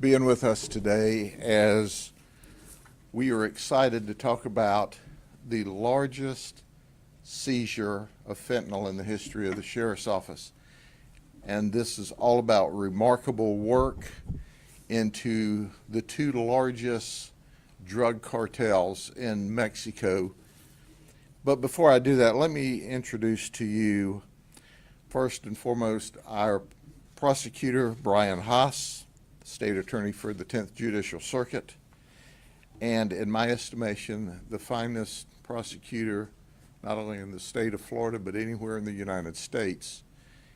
being with us today as we are excited to talk about the largest seizure of fentanyl in the history of the Sheriff's Office. And this is all about remarkable work into the two largest drug cartels in Mexico. But before I do that, let me introduce to you, first and foremost, our prosecutor, Brian Haas, State Attorney for the 10th Judicial Circuit, and in my estimation, the finest prosecutor, not only in the state of Florida, but anywhere in the United States.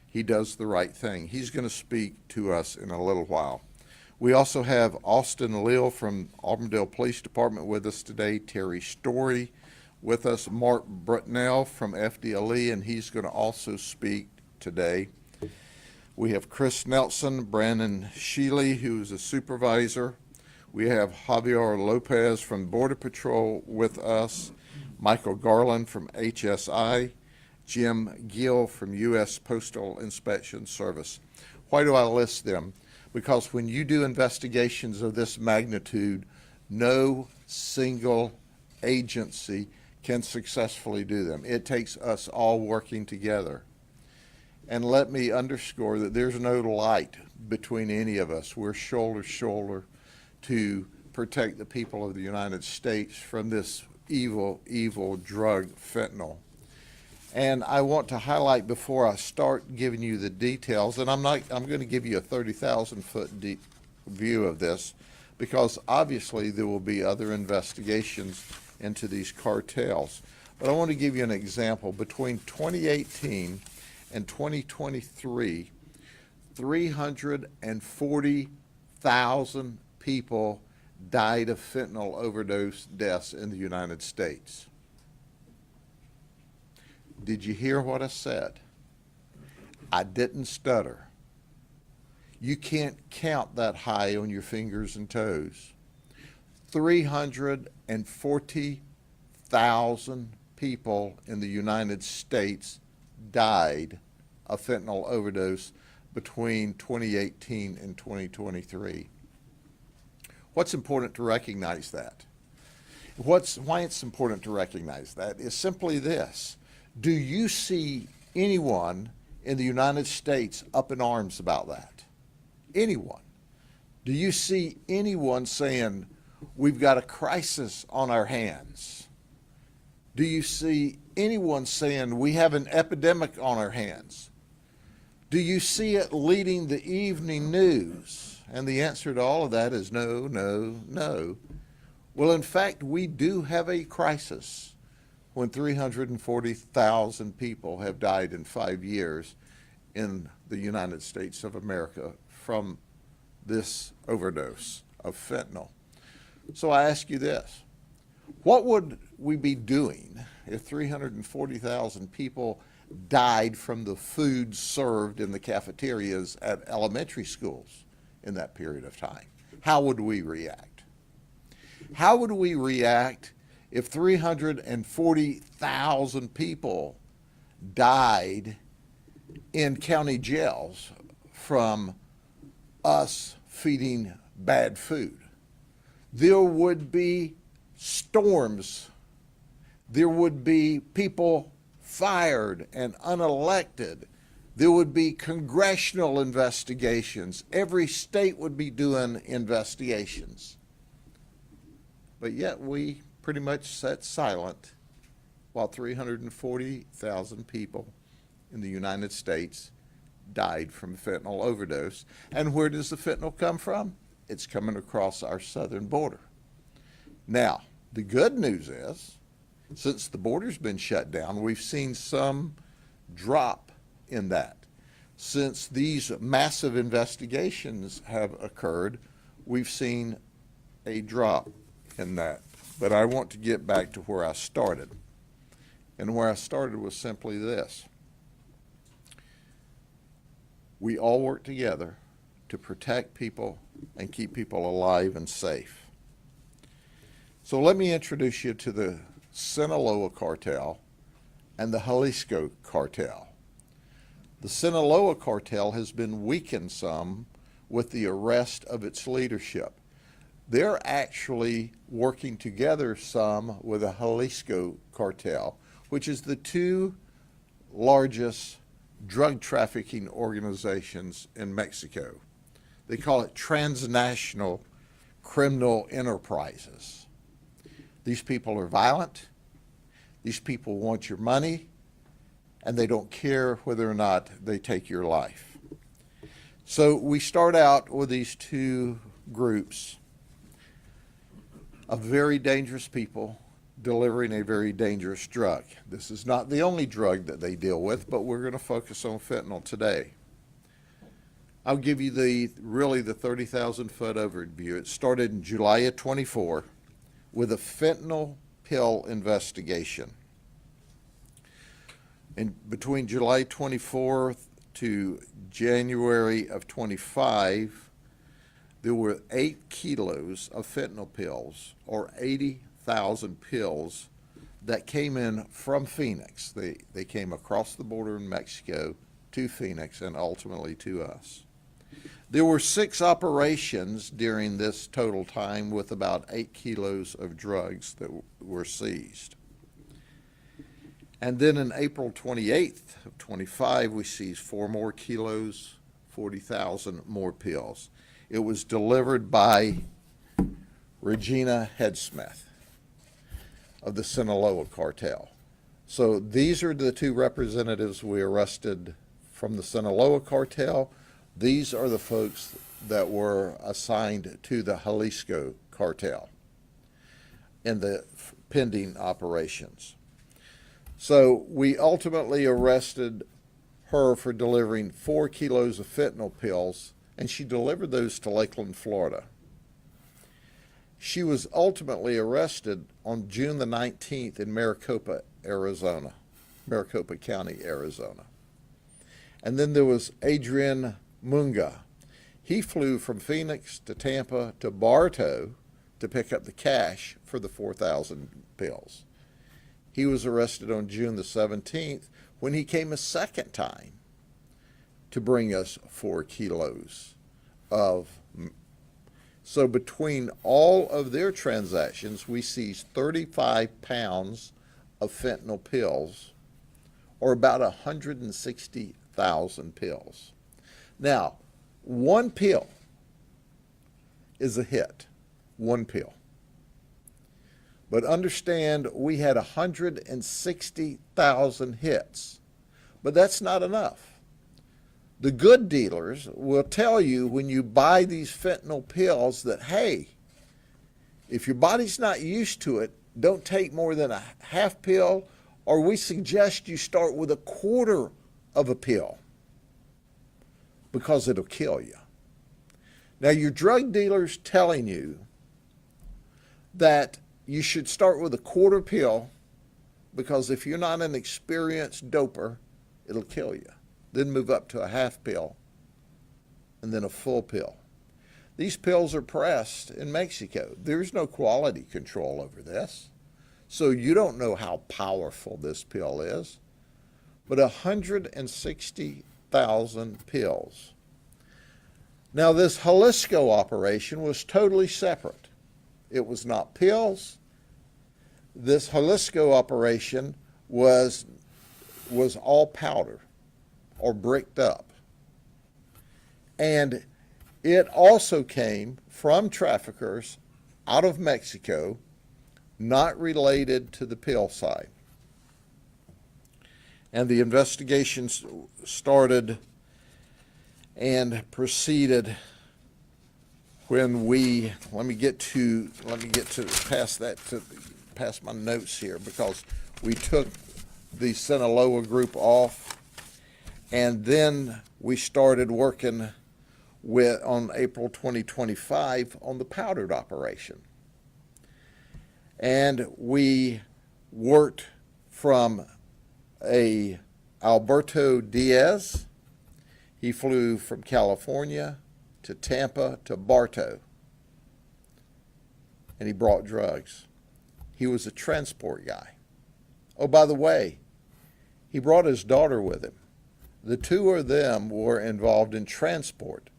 He does the right thing. He's going to speak to us in a little while. We also have Austin Leal from Auburndale Police Department with us today, Terry Story with us, Mark Brutnell from FDLE, and he's going to also speak today. We have Chris Nelson, Brandon Shealy, who's a supervisor. We have Javier Lopez from Border Patrol with us, Michael Garland from HSI, Jim Gill from U.S. Postal Inspection Service. Why do I list them? Because when you do investigations of this magnitude, no single agency can successfully do them. It takes us all working together. And let me underscore that there's no light between any of us. We're shoulder to shoulder to protect the people of the United States from this evil, evil drug, fentanyl. And I want to highlight before I start giving you the details, and I'm going to give you a 30,000-foot deep view of this, because obviously there will be other investigations into these cartels. But I want to give you an example. Between 2018 and 2023, 340,000 people died of fentanyl overdose deaths in the United States. Did you hear what I said? I didn't stutter. You can't count that high on your fingers and toes. 340,000 people in the United States died of fentanyl overdose between 2018 and 2023. What's important to recognize that? Why it's important to recognize that is simply this. Do you see anyone in the United States up in arms about that? Anyone? Do you see anyone saying, we've got a crisis on our hands? Do you see anyone saying, we have an epidemic on our hands? Do you see it leading the evening news? And the answer to all of that is no, no, no. Well, in fact, we do have a crisis when 340,000 people have died in 5 years in the United States of America from this overdose of fentanyl. So I ask you this. What would we be doing if 340,000 people died from the food served in the cafeterias at elementary schools in that period of time? How would we react? How would we react if 340,000 people died in county jails from us feeding bad food? There would be storms. There would be people fired and unelected. There would be congressional investigations. Every state would be doing investigations. But yet we pretty much sat silent while 340,000 people in the United States died from fentanyl overdose. And where does the fentanyl come from? It's coming across our southern border. Now, the good news is, since the border's been shut down, we've seen some drop in that. Since these massive investigations have occurred, we've seen a drop in that. But I want to get back to where I started. And where I started was simply this. We all work together to protect people and keep people alive and safe. So let me introduce you to the Sinaloa cartel and the Jalisco cartel. The Sinaloa cartel has been weakened some with the arrest of its leadership. They're actually working together some with the Jalisco cartel, which is the two largest drug trafficking organizations in Mexico. They call it transnational criminal enterprises. These people are violent. These people want your money, and they don't care whether or not they take your life. So we start out with these two groups of very dangerous people delivering a very dangerous drug. This is not the only drug that they deal with, but we're going to focus on fentanyl today. I'll give you really the 30,000-foot overview. It started in July of 24 with a fentanyl pill investigation. Between July 24th to January of 25, there were 8 kilos of fentanyl pills, or 80,000 pills, that came in from Phoenix. They came across the border in Mexico to Phoenix and ultimately to us. There were 6 operations during this total time with about 8 kilos of drugs that were seized. And then in April 28th of 25, we seized 4 more kilos, 40,000 more pills. It was delivered by Regina Headsmith of the Sinaloa cartel. So these are the 2 representatives we arrested from the Sinaloa cartel. These are the folks that were assigned to the Jalisco cartel in the pending operations. So we ultimately arrested her for delivering 4 kilos of fentanyl pills, and she delivered those to Lakeland, Florida. She was ultimately arrested on June the 19th in Maricopa, Arizona, Maricopa County, Arizona. And then there was Adrian Munga. He flew from Phoenix to Tampa to Bartow to pick up the cash for the 4,000 pills. He was arrested on June the 17th when he came a second time to bring us 4 kilos of. So between all of their transactions, we seized 35 pounds of fentanyl pills, or about 160,000 pills. Now, 1 pill is a hit, 1 pill. But understand, we had 160,000 hits. But that's not enough. The good dealers will tell you when you buy these fentanyl pills that, hey, if your body's not used to it, don't take more than a half pill, or we suggest you start with a quarter of a pill because it'll kill you. Now, your drug dealer's telling you that you should start with a quarter pill because if you're not an experienced doper, it'll kill you. Then move up to a half pill and then a full pill. These pills are pressed in Mexico. There's no quality control over this. So you don't know how powerful this pill is. But 160,000 pills. Now this Jalisco operation was totally separate. It was not pills. This Jalisco operation was all powder or bricked up. And it also came from traffickers out of Mexico, not related to the pill side. And the investigations started and proceeded when let me get past my notes here, because we took the Sinaloa group off, and then we started working on April 2025 on the powdered operation. And we worked from Alberto Diaz. He flew from California to Tampa to Bartow, and he brought drugs. He was a transport guy. Oh, by the way, he brought his daughter with him. The two of them were involved in transport.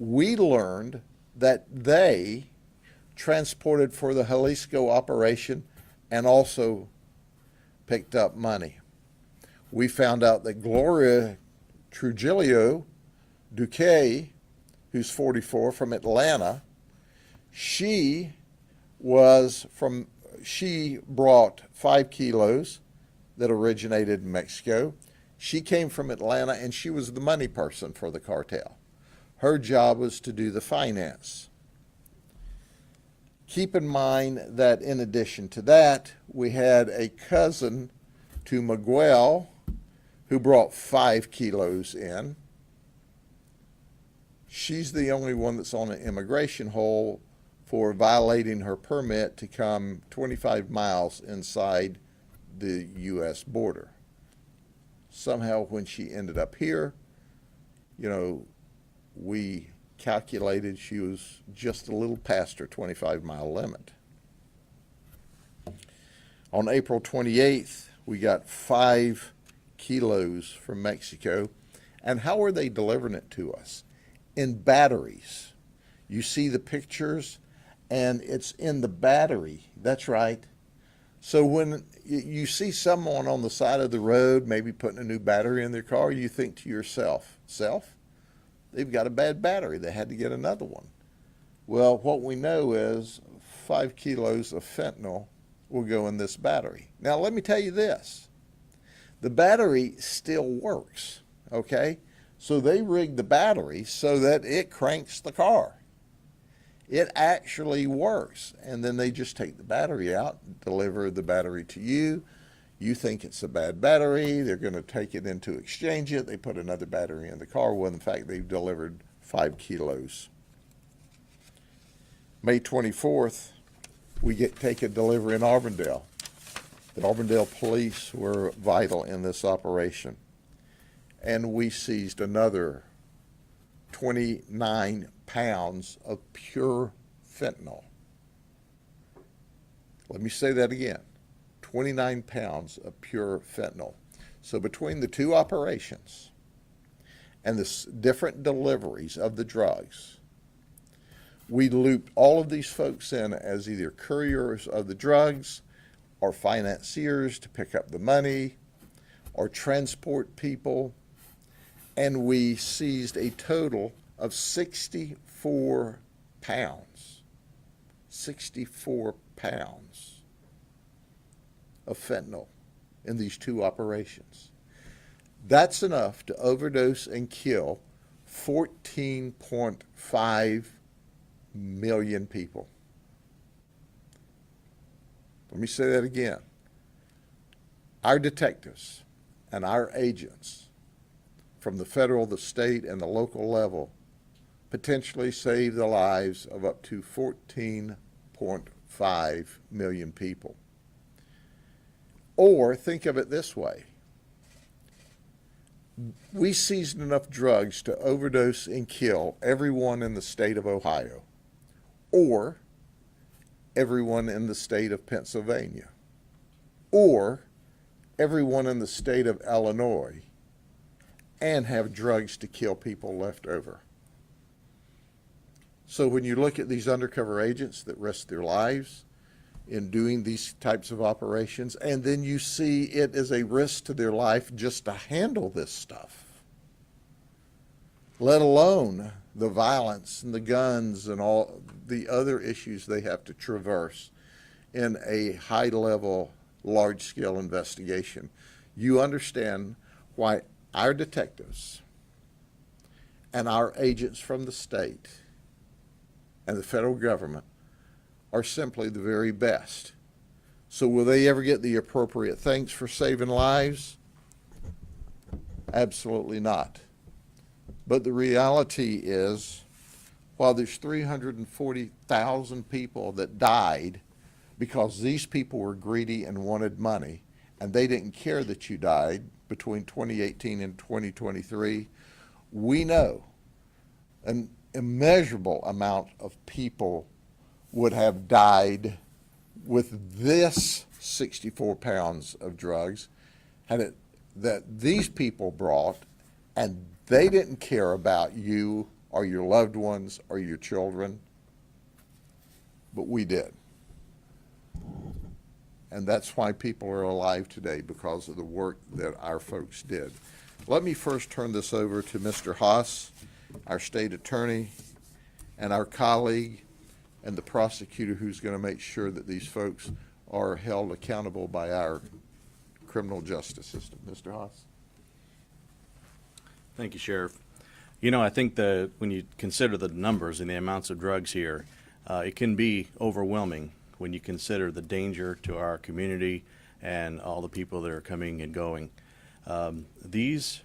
we learned that they transported for the Jalisco operation and also picked up money. We found out that Gloria Trujillo Duque, who's 44, from Atlanta, she brought 5 kilos that originated in Mexico. She came from Atlanta, and she was the money person for the cartel. Her job was to do the finance. Keep in mind that in addition to that, we had a cousin to Miguel who brought 5 kilos in. She's the only one that's on an immigration hold for violating her permit to come 25 miles inside the U.S. border. Somehow when she ended up here, we calculated she was just a little past her 25-mile limit. On April 28th, we got 5 kilos from Mexico. And how are they delivering it to us? In batteries. You see the pictures, and it's in the battery. That's right. So when you see someone on the side of the road maybe putting a new battery in their car, you think to yourself, they've got a bad battery. They had to get another one. Well, what we know is 5 kilos of fentanyl will go in this battery. Now, let me tell you this. The battery still works, okay? So they rigged the battery so that it cranks the car. It actually works. And then they just take the battery out, deliver the battery to you. You think it's a bad battery. They're going to take it in to exchange it. They put another battery in the car. Well, in fact, they've delivered 5 kilos. May 24th, we take a delivery in Auburndale. The Auburndale police were vital in this operation. And we seized another 29 pounds of pure fentanyl. Let me say that again. 29 pounds of pure fentanyl. So between the two operations and the different deliveries of the drugs, we looped all of these folks in as either couriers of the drugs or financiers to pick up the money or transport people. And we seized a total of 64 pounds. 64 pounds of fentanyl in these two operations. That's enough to overdose and kill 14.5 million people. Let me say that again. Our detectives and our agents from the federal, the state, and the local level potentially saved the lives of up to 14.5 million people. Or think of it this way. We seized enough drugs to overdose and kill everyone in the state of Ohio, or everyone in the state of Pennsylvania, or everyone in the state of Illinois, and have drugs to kill people left over. So when you look at these undercover agents that risk their lives in doing these types of operations, and then you see it as a risk to their life just to handle this stuff, let alone the violence and the guns and all the other issues they have to traverse in a high-level, large-scale investigation, you understand why our detectives and our agents from the state and the federal government are simply the very best. So will they ever get the appropriate thanks for saving lives? Absolutely not. But the reality is, while there's 340,000 people that died because these people were greedy and wanted money, and they didn't care that you died between 2018 and 2023, we know an immeasurable amount of people would have died with this 64 pounds of drugs that these people brought, and they didn't care about you or your loved ones or your children, but we did. And that's why people are alive today, because of the work that our folks did. Let me first turn this over to Mr. Haas, our state attorney, and our colleague and the prosecutor who's going to make sure that these folks are held accountable by our criminal justice system. Mr. Haas. Thank you, Sheriff. You know, I think that when you consider the numbers and the amounts of drugs here, it can be overwhelming when you consider the danger to our community and all the people that are coming and going. These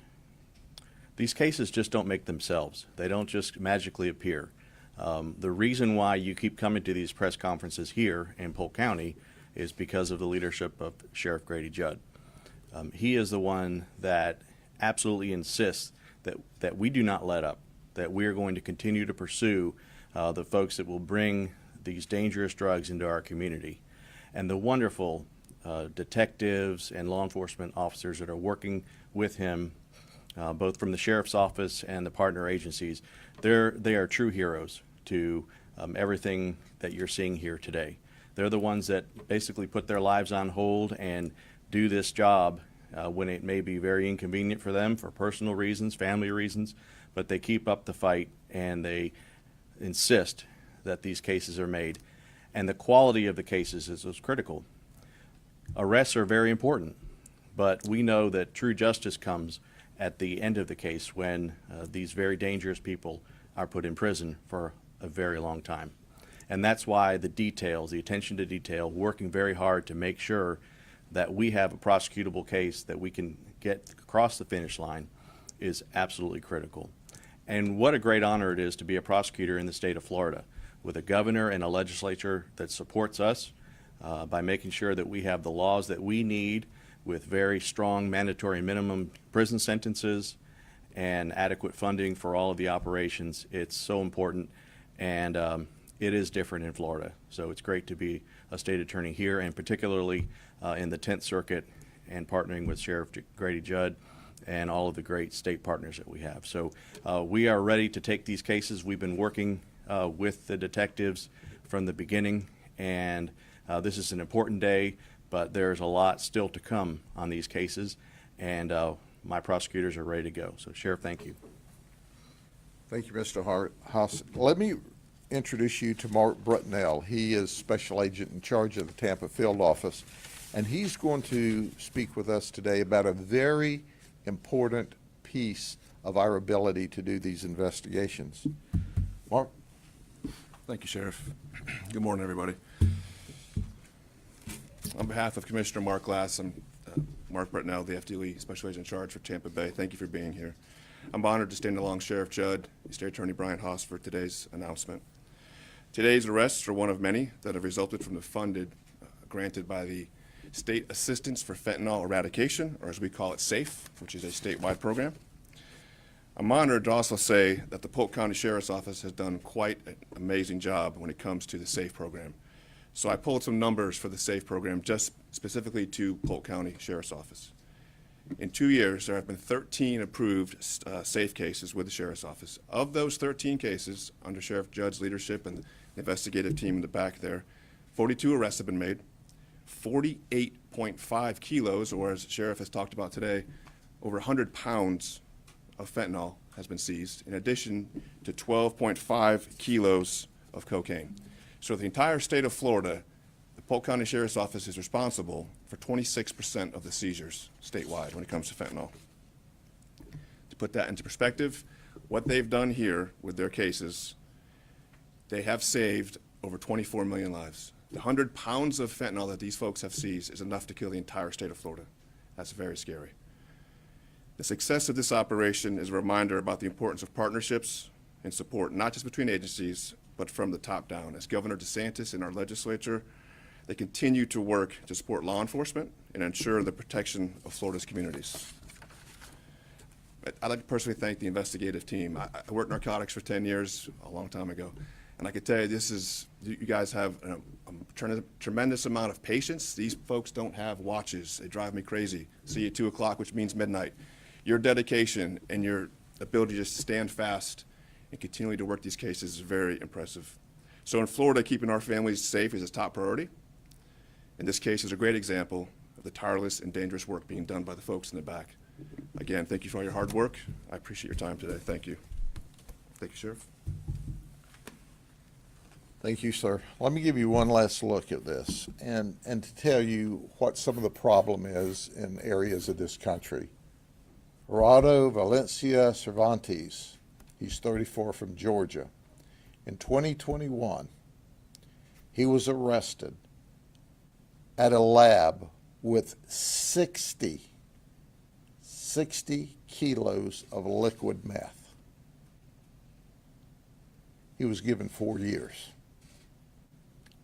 cases just don't make themselves. They don't just magically appear. The reason why you keep coming to these press conferences here in Polk County is because of the leadership of Sheriff Grady Judd. He is the one that absolutely insists that we do not let up, that we are going to continue to pursue the folks that will bring these dangerous drugs into our community. And the wonderful detectives and law enforcement officers that are working with him, both from the sheriff's office and the partner agencies, they are true heroes to everything that you're seeing here today. They're the ones that basically put their lives on hold and do this job when it may be very inconvenient for them for personal reasons, family reasons, but they keep up the fight and they insist that these cases are made. And the quality of the cases is critical. Arrests are very important, but we know that true justice comes at the end of the case when these very dangerous people are put in prison for a very long time. And that's why the details, the attention to detail, working very hard to make sure that we have a prosecutable case that we can get across the finish line is absolutely critical. And what a great honor it is to be a prosecutor in the state of Florida, with a governor and a legislature that supports us by making sure that we have the laws that we need, with very strong mandatory minimum prison sentences and adequate funding for all of the operations. It's so important, and it is different in Florida. So it's great to be a state attorney here, and particularly in the 10th Circuit, and partnering with Sheriff Grady Judd and all of the great state partners that we have. So we are ready to take these cases. We've been working with the detectives from the beginning, and this is an important day, but there's a lot still to come on these cases, and my prosecutors are ready to go. So, Sheriff, thank you. Thank you, Mr. Haas. Let me introduce you to Mark Brutnell. He is Special Agent in charge of the Tampa Field Office, and he's going to speak with us today about a very important piece of our ability to do these investigations. Mark? Thank you, Sheriff. Good morning, everybody. On behalf of Commissioner Mark Glass, I'm Mark Brutnell, the FDLE Special Agent in charge for Tampa Bay. Thank you for being here. I'm honored to stand along Sheriff Judd, State Attorney Brian Haas for today's announcement. Today's arrests are one of many that have resulted from the funded granted by the State Assistance for Fentanyl Eradication, or as we call it, SAFE, which is a statewide program. I'm honored to also say that the Polk County Sheriff's Office has done quite an amazing job when it comes to the SAFE program. So I pulled some numbers for the SAFE program just specifically to Polk County Sheriff's Office. In 2 years, there have been 13 approved SAFE cases with the Sheriff's Office. Of those 13 cases, under Sheriff Judd's leadership and the investigative team in the back there, 42 arrests have been made, 48.5 kilos, or as Sheriff has talked about today, over 100 pounds of fentanyl has been seized, in addition to 12.5 kilos of cocaine. So the entire state of Florida, the Polk County Sheriff's Office is responsible for 26% of the seizures statewide when it comes to fentanyl. To put that into perspective, what they've done here with their cases, they have saved over 24 million lives. The 100 pounds of fentanyl that these folks have seized is enough to kill the entire state of Florida. That's very scary. The success of this operation is a reminder about the importance of partnerships and support, not just between agencies, but from the top down. As Governor DeSantis and our legislature, they continue to work to support law enforcement and ensure the protection of Florida's communities. I'd like to personally thank the investigative team. I worked narcotics for 10 years, a long time ago, and I can tell you you guys have a tremendous amount of patience. These folks don't have watches. They drive me crazy. See you at 2 o'clock, which means midnight. Your dedication and your ability to stand fast and continuing to work these cases is very impressive. So in Florida, keeping our families safe is a top priority. And this case is a great example of the tireless and dangerous work being done by the folks in the back. Again, thank you for all your hard work. I appreciate your time today. Thank you. Thank you, Sheriff. Thank you, sir. Let me give you one last look at this and to tell you what some of the problem is in areas of this country. Valencia Cervantes, he's 34 from Georgia. In 2021, he was arrested at a lab with 60 kilos of liquid meth. He was given 4 years.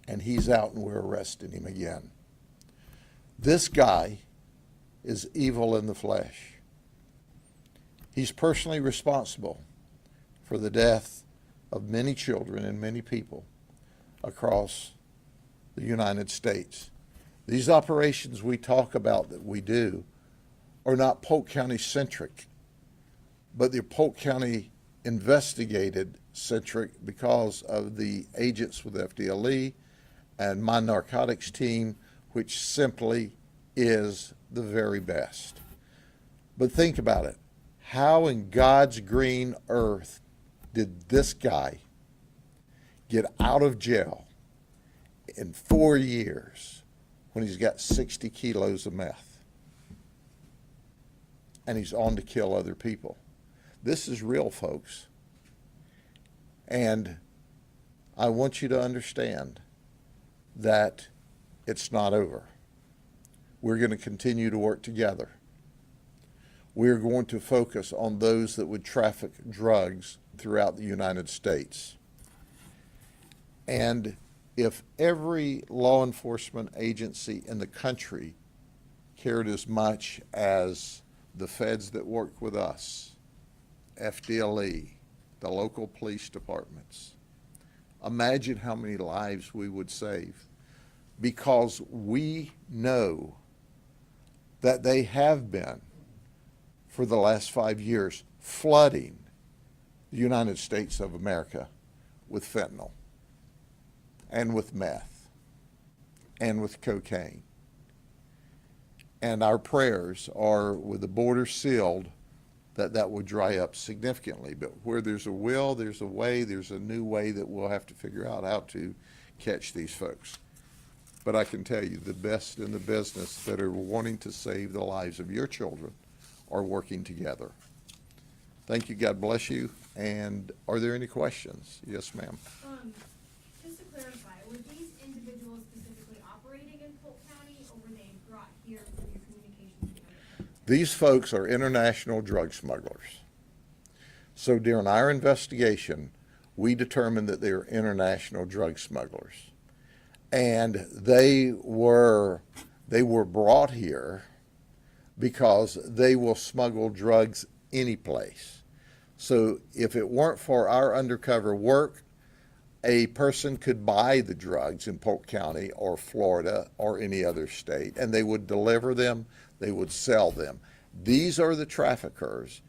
And he's out and we're arresting him again. This guy is evil in the flesh. He's personally responsible for the death of many children and many people across the United States. These operations we talk about that we do are not Polk County centric, but they're Polk County investigated centric because of the agents with FDLE and my narcotics team, which simply is the very best. But think about it. How in God's green earth did this guy get out of jail in 4 years when he's got 60 kilos of meth? And he's on to kill other people. This is real, folks. And I want you to understand that it's not over. We're going to continue to work together. We're going to focus on those that would traffic drugs throughout the United States. And if every law enforcement agency in the country cared as much as the feds that work with us, FDLE, the local police departments, imagine how many lives we would save, because we know that they have been, for the last 5 years, flooding the United States of America with fentanyl and with meth and with cocaine. And our prayers are, with the border sealed, that would dry up significantly. But where there's a will, there's a way, there's a new way that we'll have to figure out how to catch these folks. But I can tell you, the best in the business that are wanting to save the lives of your children are working together. Thank you. God bless you. And are there any questions? Yes, ma'am. Just to clarify, were these individuals specifically operating in Polk County, or were they brought here from your communications? These folks are international drug smugglers. So during our investigation, we determined that they are international drug smugglers. And they were brought here because they will smuggle drugs any place. So if it weren't for our undercover work, a person could buy the drugs in Polk County or Florida or any other state, and they would deliver them, they would sell them. These are the traffickers.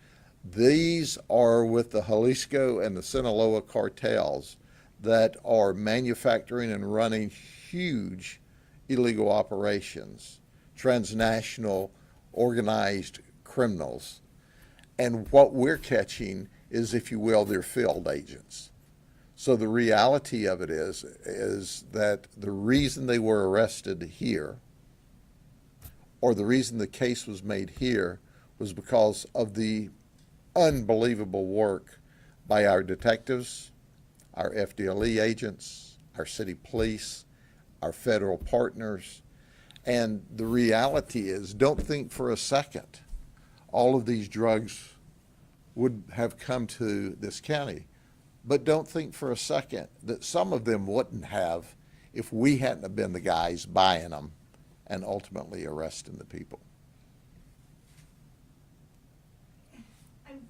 These are with the Jalisco and the Sinaloa cartels that are manufacturing and running huge illegal operations, transnational organized criminals. And what we're catching is, if you will, their field agents. So the reality of it is that the reason they were arrested here, or the reason the case was made here, was because of the unbelievable work by our detectives, our FDLE agents, our city police, our federal partners. And the reality is, don't think for a second all of these drugs would have come to this county. But don't think for a second that some of them wouldn't have if we hadn't have been the guys buying them and ultimately arresting the people. I'm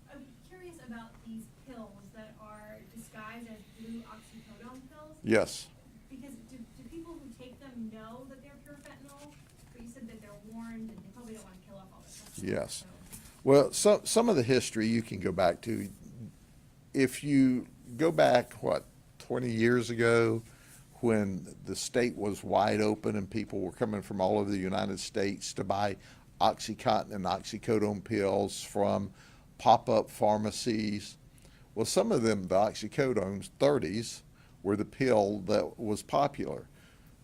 curious about these pills that are disguised as blue oxycodone pills. Yes. Because do people who take them know that they're pure fentanyl? But you said that they're warned, and they probably don't want to kill off all the customers. Yes. So. Well, some of the history you can go back to. if you go back, 20 years ago, when the state was wide open and people were coming from all over the United States to buy OxyContin and oxycodone pills from pop-up pharmacies. Well, some of them, the oxycodones, 30s, were the pill that was popular.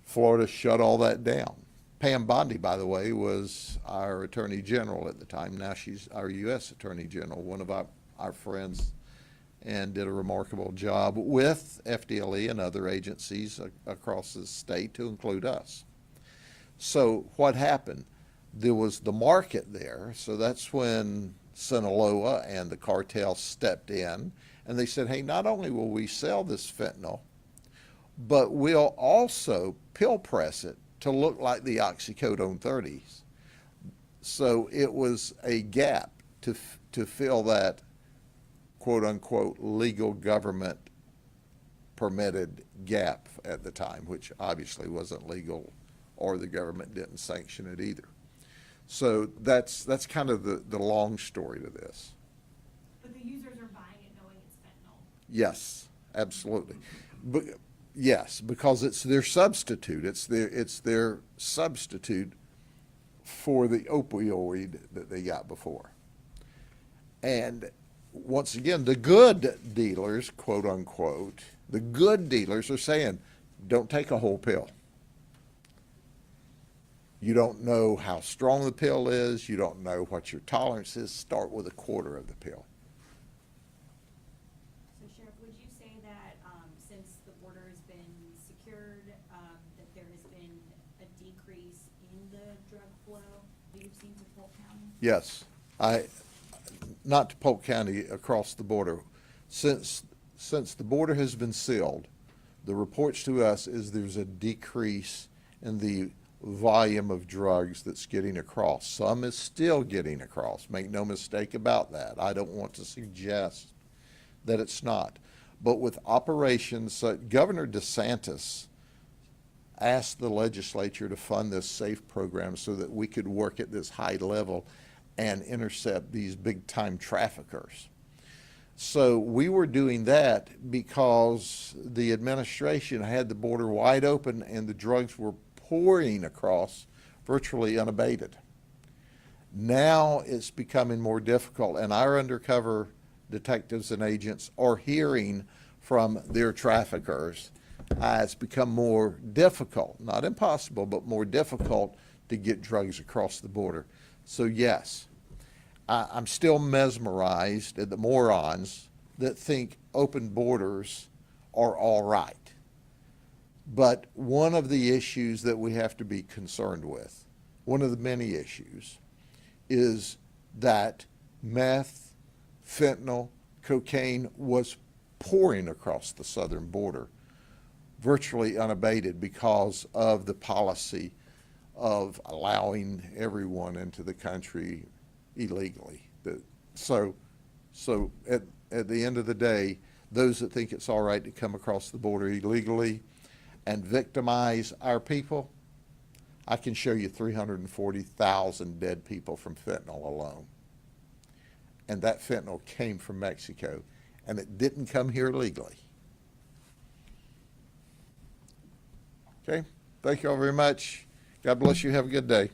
Florida shut all that down. Pam Bondi, by the way, was our Attorney General at the time. Now she's our U.S. Attorney General, one of our friends, and did a remarkable job with FDLE and other agencies across the state, to include us. So what happened? There was the market there, so that's when Sinaloa and the cartels stepped in, and they said, hey, not only will we sell this fentanyl, but we'll also pill press it to look like the oxycodone 30s. So it was a gap to fill that quote-unquote legal government permitted gap at the time, which obviously wasn't legal, or the government didn't sanction it either. So that's kind of the long story to this. But the users are buying it knowing it's fentanyl. Yes, absolutely. Yes, because it's their substitute. It's their substitute for the opioid that they got before. And once again, the good dealers, quote unquote, the good dealers are saying, don't take a whole pill. You don't know how strong the pill is. You don't know what your tolerance is. Start with a quarter of the pill. So Sheriff, would you say that since the border has been secured, that there has been a decrease in the drug flow that you've seen to Polk County? Yes, not to Polk County, across the border. Since the border has been sealed, the reports to us is there's a decrease in the volume of drugs that's getting across. Some is still getting across. Make no mistake about that. I don't want to suggest that it's not. But with operations, Governor DeSantis asked the legislature to fund this SAFE program so that we could work at this high level and intercept these big-time traffickers. So we were doing that because the administration had the border wide open and the drugs were pouring across virtually unabated. Now it's becoming more difficult, and our undercover detectives and agents are hearing from their traffickers. It's become more difficult, not impossible, but more difficult to get drugs across the border. So yes, I'm still mesmerized at the morons that think open borders are all right. But one of the issues that we have to be concerned with, one of the many issues, is that meth, fentanyl, cocaine was pouring across the southern border, virtually unabated because of the policy of allowing everyone into the country illegally. So at the end of the day, those that think it's all right to come across the border illegally and victimize our people, I can show you 340,000 dead people from fentanyl alone. And that fentanyl came from Mexico, and it didn't come here legally. Okay, thank you all very much. God bless you. Have a good day.